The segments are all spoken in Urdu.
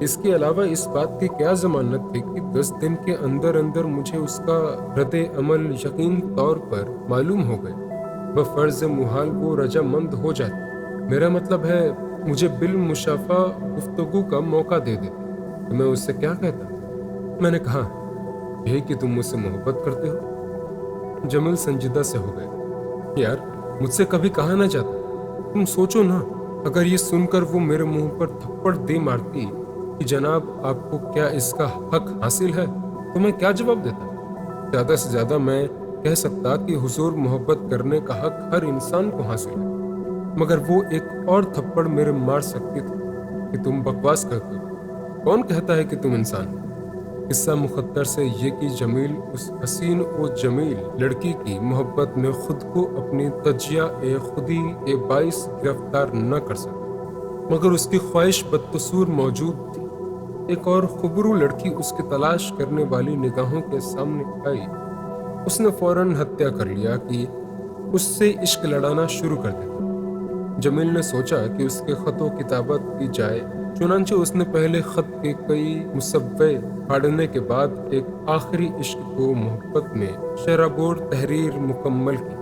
اس کے علاوہ اس بات کی کیا ضمانت تھی کہ 10 دن کے اندر اندر مجھے اس کا رد عمل یقین طور پر معلوم ہو گئے؟ بفرض محال وہ رجامند ہو جاتی، میرا مطلب ہے مجھے بالمشافہ گفتگو کا موقع دے دیتی، تو میں اس سے کیا کہتا؟ میں نے کہا، یہی کہ تم مجھ سے محبت کرتے ہو۔ جمیل سنجیدہ سے ہو گئے۔ یار، مجھ سے کبھی کہا نہ جاتا۔ تم سوچو نا، اگر یہ سن کر وہ میرے منہ پر تھپڑ دے مارتی کہ جناب آپ کو کیا اس کا حق حاصل ہے، تو میں کیا جواب دیتا؟ زیادہ سے زیادہ میں کہہ سکتا کہ حضور محبت کرنے کا حق ہر انسان کو حاصل ہے، مگر وہ ایک اور تھپڑ میرے مار سکتی تھی کہ تم بکواس کرتے ہو، کون کہتا ہے کہ تم انسان ہو؟ قصہ مختصر سے یہ کہ جمیل اس حسین و جمیل لڑکی کی محبت میں خود کو اپنی تجزیہ خودی کے باعث گرفتار نہ کر سکا، مگر اس کی خواہش بدتصور موجود تھی۔ ایک اور خوبرو لڑکی اس کی تلاش کرنے والی نگاہوں کے سامنے آئی۔ اس نے فوراً ہتھیا کر لیا کہ اس سے عشق لڑانا شروع کر دیا۔ جمیل نے سوچا کہ اس کے خط و کتابت کی جائے، چنانچہ اس نے پہلے خط کے کئی مصوبے پھاڑنے کے بعد ایک آخری عشق کو محبت میں شرابور تحریر مکمل کی،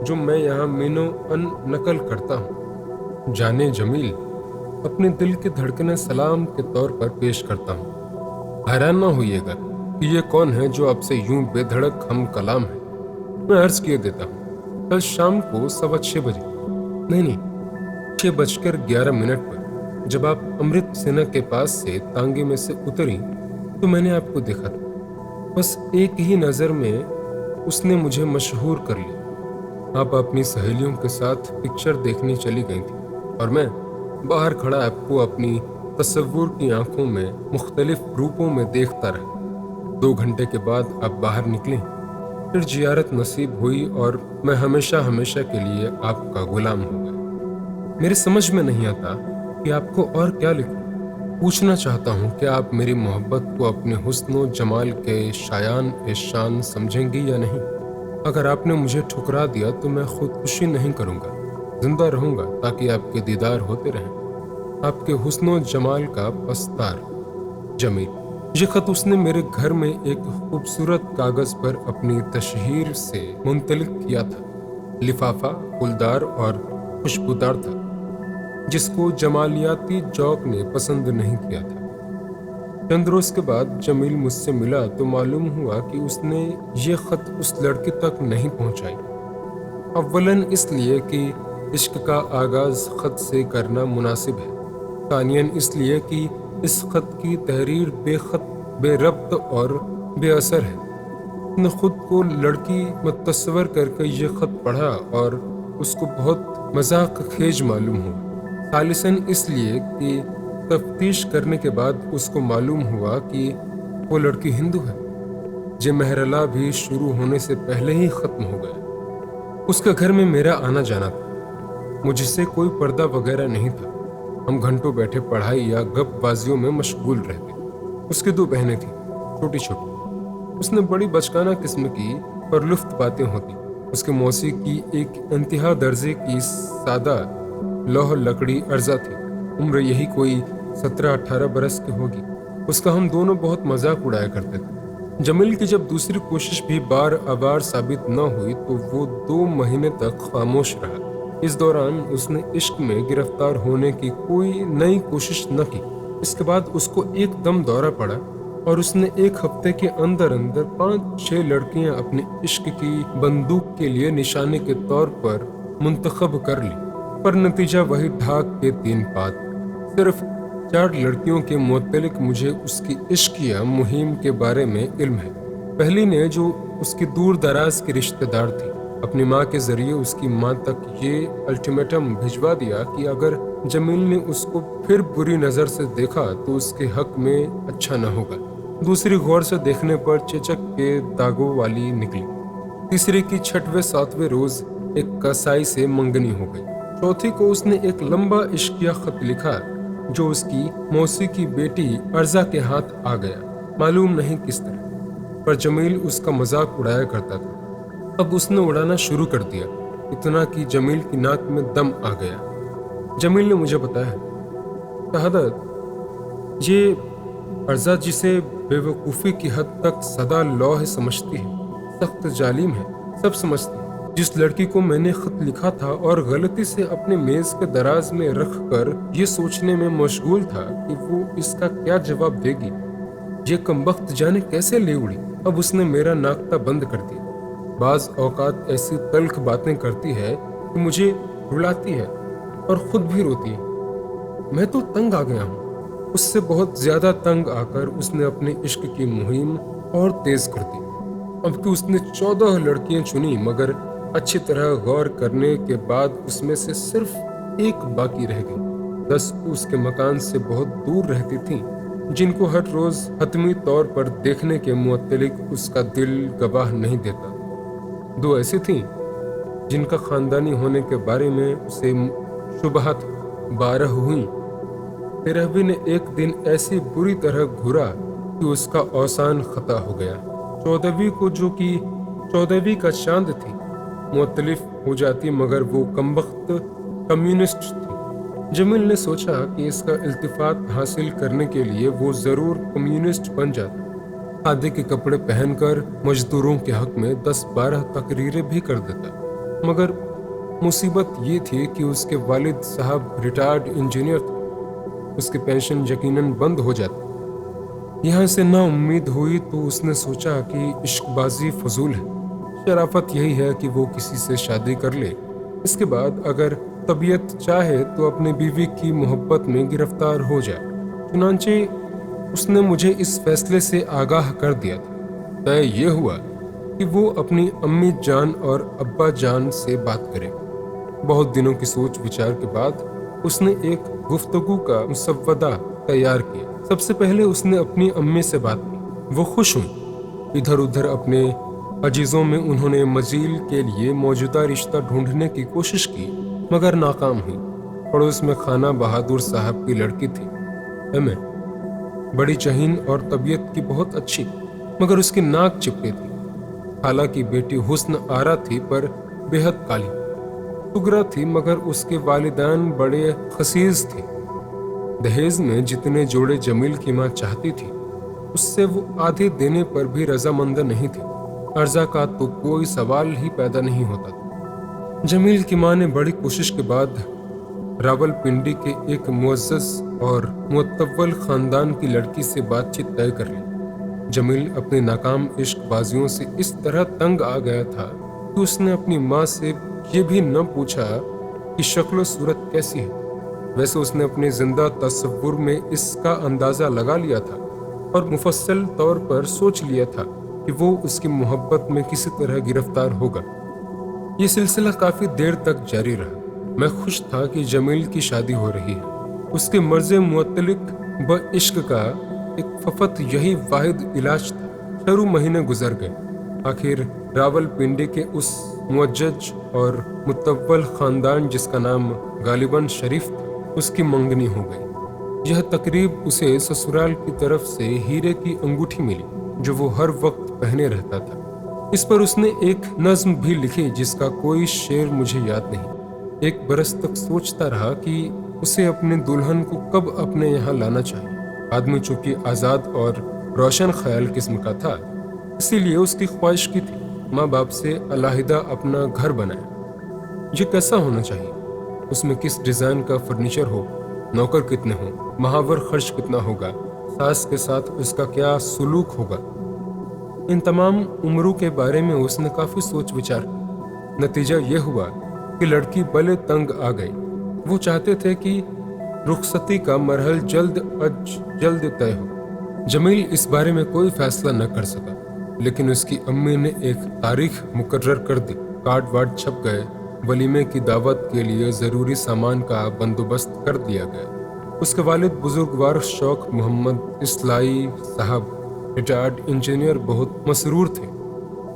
جو میں یہاں مینو ان نقل کرتا ہوں۔ جانے جمیل، اپنے دل کی دھڑکنیں سلام کے طور پر پیش کرتا ہوں۔ حیران نہ ہوئیے گا کہ یہ کون ہے جو آپ سے یوں بے دھڑک ہم کلام ہے۔ میں عرض کیے دیتا ہوں، کل شام کو 6:15 بجے، نہیں 6:11 پر جب آپ امرت سینا کے پاس سے تانگے میں سے اتری تو میں نے آپ کو دیکھا تھا۔ بس ایک ہی نظر میں اس نے مجھے مشہور کر لیا۔ آپ اپنی سہیلیوں کے ساتھ پکچر دیکھنے چلی گئی تھی اور میں باہر کھڑا آپ کو اپنی تصور کی آنکھوں میں مختلف روپوں میں دیکھتا رہا۔ 2 گھنٹے کے بعد آپ باہر نکلیں، پھر زیارت نصیب ہوئی اور میں ہمیشہ ہمیشہ کے لیے آپ کا غلام ہو گیا۔ میرے سمجھ میں نہیں آتا کہ آپ کو اور کیا لکھوں۔ پوچھنا چاہتا ہوں کہ آپ میری محبت کو اپنے حسن و جمال کے شایان شان سمجھیں گی یا نہیں؟ اگر آپ نے مجھے ٹھکرا دیا تو میں خودکشی نہیں کروں گا، زندہ رہوں گا تاکہ آپ کے دیدار ہوتے رہیں۔ آپ کے حسن و جمال کا پستار، جمیل۔ یہ خط اس نے میرے گھر میں ایک خوبصورت کاغذ پر اپنی تشہیر سے منطلق کیا تھا۔ لفافہ پھولدار اور خوشبودار تھا، جس کو جمالیاتی ذوق نے پسند نہیں کیا تھا۔ چند روز کے بعد جمیل مجھ سے ملا تو معلوم ہوا کہ اس نے یہ خط اس لڑکی تک نہیں پہنچائی۔ اولاً اس لیے کہ عشق کا آغاز خط سے کرنا مناسب ہے، ثانیاً اس لیے کہ اس خط کی تحریر بے خط، بے ربط اور بے اثر ہے۔ اس نے خود کو لڑکی متصور کر کے یہ خط پڑھا اور اس کو بہت مذاق خیز معلوم ہوا۔ ثالثاً اس لیے کہ تفتیش کرنے کے بعد اس کو معلوم ہوا کہ وہ لڑکی ہندو ہے۔ یہ محرلہ بھی شروع ہونے سے پہلے ہی ختم ہو گیا۔ اس کے گھر میں میرا آنا جانا تھا، مجھ سے کوئی پردہ وغیرہ نہیں تھا۔ ہم گھنٹوں بیٹھے پڑھائی یا گپ بازیوں میں مشغول رہتے۔ اس کی 2 بہنیں تھیں، چھوٹی چھوٹی۔ اس نے بڑی بچکانہ قسم کی پرلفت باتیں ہوتی۔ اس کے موسیقی کی ایک انتہا درجے کی سادہ لوح لکڑی عرضہ تھی۔ عمر یہی کوئی 17-18 برس کی ہوگی۔ اس کا ہم دونوں بہت مذاق اڑایا کرتے تھے۔ جمیل کی جب دوسری کوشش بھی بار آور ثابت نہ ہوئی تو وہ 2 مہینے تک خاموش رہا۔ اس دوران اس نے عشق میں گرفتار ہونے کی کوئی نئی کوشش نہ کی۔ اس کے بعد اس کو ایک دم دورہ پڑا اور اس نے 1 ہفتے کے اندر 5-6 لڑکیاں اپنے عشق کی بندوق کے لیے نشانے کے طور پر منتخب کر لی، پر نتیجہ وہی ڈھاک کے 3 پات۔ صرف 4 لڑکیوں کے متعلق مجھے اس کی عشقیہ مہم کے بارے میں علم ہے۔ پہلی نے، جو اس کی دور دراز کی رشتہ دار تھی، اپنی ماں کے ذریعے اس کی ماں تک یہ الٹیمیٹم بھجوا دیا کہ اگر جمیل نے اس کو پھر بری نظر سے دیکھا تو اس کے حق میں اچھا نہ ہوگا۔ دوسری غور سے دیکھنے پر چیچک کے داغوں والی نکلی۔ تیسری کی 6ویں 7ویں روز ایک کسائی سے منگنی ہو گئی۔ چوتھی کو اس نے ایک لمبا عشقیہ خط لکھا جو اس کی موسی کی بیٹی ارزا کے ہاتھ آ گیا، معلوم نہیں کس طرح، پر جمیل اس کا مذاق اڑایا کرتا تھا۔ اب اس نے اڑانا شروع کر دیا، اتنا کہ جمیل کی ناک میں دم آ گیا۔ جمیل نے مجھے بتایا، شہادت، یہ ارزا جسے بیوقوفی کی حد تک سدا لوح سمجھتی ہے، سخت ظالم ہے، سب سمجھتی ہے۔ جس لڑکی کو میں نے خط لکھا تھا اور غلطی سے اپنے میز کے دراز میں رکھ کر یہ سوچنے میں مشغول تھا کہ وہ اس کا کیا جواب دے گی، یہ کمبخت جانے کیسے لے اڑی، اب اس نے میرا ناکتہ بند کر دیا۔ بعض اوقات ایسی تلخ باتیں کرتی ہے کہ مجھے رلاتی ہے اور خود بھی روتی ہے۔ میں تو تنگ آ گیا ہوں۔ اس سے بہت زیادہ تنگ آ کر اس نے اپنے عشق کی مہم اور تیز کر دی۔ اب کہ اس نے 14 لڑکیاں چنی، مگر اچھی طرح غور کرنے کے بعد اس میں سے صرف ایک باقی رہ گئی۔ 10 اس کے مکان سے بہت دور رہتی تھیں، جن کو ہر روز حتمی طور پر دیکھنے کے متعلق اس کا دل گواہ نہیں دیتا۔ 2 ایسی تھیں جن کا خاندانی ہونے کے بارے میں اسے شبہ تھا۔ 12 ہوئیں۔ 13ویں نے ایک دن ایسی بری طرح گھورا کہ اس کا اوسان خطا ہو گیا۔ 14ویں کو، جو کہ 14ویں کا چاند تھی، مختلف ہو جاتی، مگر وہ کمبخت کمیونسٹ تھی۔ جمیل نے سوچا کہ اس کا التفات حاصل کرنے کے لیے وہ ضرور کمیونسٹ بن جاتا، کھادی کے کپڑے پہن کر مزدوروں کے حق میں 10-12 تقریریں بھی کر دیتا۔ مگر مصیبت یہ تھی کہ اس کے والد صاحب ریٹائرڈ انجینئر تھے، اس کی پینشن یقیناً بند ہو جاتی۔ یہاں سے نا امید ہوئی تو اس نے سوچا کہ عشق بازی فضول ہے، شرافت یہی ہے کہ وہ کسی سے شادی کر لے، اس کے بعد اگر طبیعت چاہے تو اپنی بیوی کی محبت میں گرفتار ہو جائے۔ چنانچہ اس نے مجھے اس فیصلے سے آگاہ کر دیا تھا۔ طے یہ ہوا کہ وہ اپنی امی جان اور ابا جان سے بات کرے۔ بہت دنوں کی سوچ وچار کے بعد اس نے ایک گفتگو کا مسودہ تیار کیا۔ سب سے پہلے اس نے اپنی امی سے بات کی۔ وہ خوش ہوئی۔ ادھر ادھر اپنے عزیزوں میں انہوں نے مزیل کے لیے موجودہ رشتہ ڈھونڈنے کی کوشش کی، مگر ناکام ہوئی۔ پڑوس میں خانہ بہادر صاحب کی لڑکی تھی، ایم اے، بڑی چہین اور طبیعت کی بہت اچھی، مگر اس کی ناک چپٹی تھی۔ خالہ کی بیٹی حسن آرا تھی پر بے حد کالی، سگرا تھی، مگر اس کے والدین بڑے خسیس تھے۔ دہیز میں جتنے جوڑے جمیل کی ماں چاہتی تھی، اس سے وہ آدھے دینے پر بھی رضامند نہیں تھی۔ ارزا کا تو کوئی سوال ہی پیدا نہیں ہوتا تھا۔ جمیل کی ماں نے بڑی کوشش کے بعد راول پنڈی کے ایک معزز اور معتول خاندان کی لڑکی سے بات چیت طے کر لی۔ جمیل اپنی ناکام عشق بازیوں سے اس طرح تنگ آ گیا تھا کہ اس نے اپنی ماں سے یہ بھی نہ پوچھا کہ شکل و صورت کیسی ہے۔ ویسے اس نے اپنے زندہ تصور میں اس کا اندازہ لگا لیا تھا اور مفصل طور پر سوچ لیا تھا کہ وہ اس کی محبت میں کسی طرح گرفتار ہوگا۔ یہ سلسلہ کافی دیر تک جاری رہا۔ میں خوش تھا کہ جمیل کی شادی ہو رہی ہے۔ اس کے مرض متعلق بعشق کا ایک فقط یہی واحد علاج تھا۔ 6 مہینے گزر گئے۔ آخر راول پنڈی کے اس معزز اور متول خاندان جس کا نام غالباً شریف تھا، اس کی منگنی ہو گئی۔ یہ تقریب اسے سسرال کی طرف سے ہیرے کی انگوٹھی ملی جو وہ ہر وقت پہنے رہتا تھا۔ اس پر اس نے ایک نظم بھی لکھی جس کا کوئی شعر مجھے یاد نہیں۔ 1 برس تک سوچتا رہا کہ اسے اپنے دلہن کو کب اپنے یہاں لانا چاہیے۔ آدمی چونکہ آزاد اور روشن خیال قسم کا تھا، اسی لیے اس کی خواہش کی تھی ماں باپ سے علیحدہ اپنا گھر بنائے۔ یہ کیسا ہونا چاہیے، اس میں کس ڈیزائن کا فرنیچر ہو، نوکر کتنے ہوں، ماہور خرچ کتنا ہوگا، ساس کے ساتھ اس کا کیا سلوک ہوگا۔ ان تمام اموروں کے بارے میں اس نے کافی سوچ وچار کی۔ نتیجہ یہ ہوا کہ لڑکی بلے تنگ آ گئی۔ وہ چاہتے تھے کہ رخصتی کا مرحل جلد از جلد طے ہو۔ جمیل اس بارے میں کوئی فیصلہ نہ کر سکا، لیکن اس کی امی نے ایک تاریخ مقرر کر دی۔ کارڈ وارڈ چھپ گئے، ولیمے کی دعوت کے لیے ضروری سامان کا بندوبست کر دیا گیا۔ اس کے والد بزرگوار شوق محمد اصلاحی صاحب ریٹائرڈ انجینئر بہت مسرور تھے،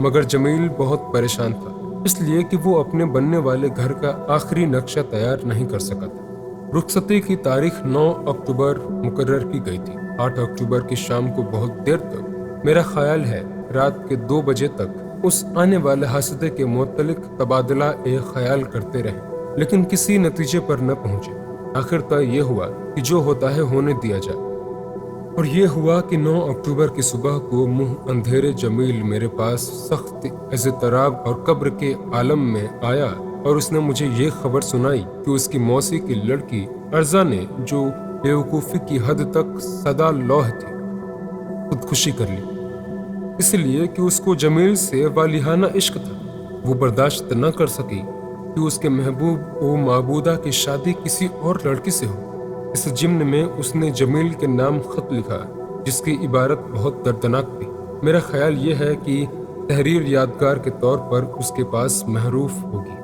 مگر جمیل بہت پریشان تھا، اس لیے کہ وہ اپنے بننے والے گھر کا آخری نقشہ تیار نہیں کر سکا تھا۔ رخصتی کی تاریخ 9 اکتوبر مقرر کی گئی تھی۔ 8 اکتوبر کی شام کو بہت دیر تک، میرا خیال ہے رات کے 2 بجے تک، اس آنے والے حاسدے کے متعلق تبادلہ خیال کرتے رہے، لیکن کسی نتیجے پر نہ پہنچے۔ آخر طے یہ ہوا کہ جو ہوتا ہے ہونے دیا جائے۔ اور یہ ہوا کہ 9 اکتوبر کی صبح کو منہ اندھیرے جمیل میرے پاس سخت اضطراب اور قبر کے عالم میں آیا، اور اس نے مجھے یہ خبر سنائی کہ اس کی موسی کی لڑکی ارزا نے، جو بیوقوفی کی حد تک سدا لوح تھی، خودکشی کر لی، اس لیے کہ اس کو جمیل سے والہانہ عشق تھا۔ وہ برداشت نہ کر سکی کہ اس کے محبوب و معبودہ کی شادی کسی اور لڑکی سے ہو۔ اس ضمن میں اس نے جمیل کے نام خط لکھا، جس کی عبارت بہت دردناک تھی۔ میرا خیال یہ ہے کہ تحریر یادگار کے طور پر اس کے پاس محروف ہوگی۔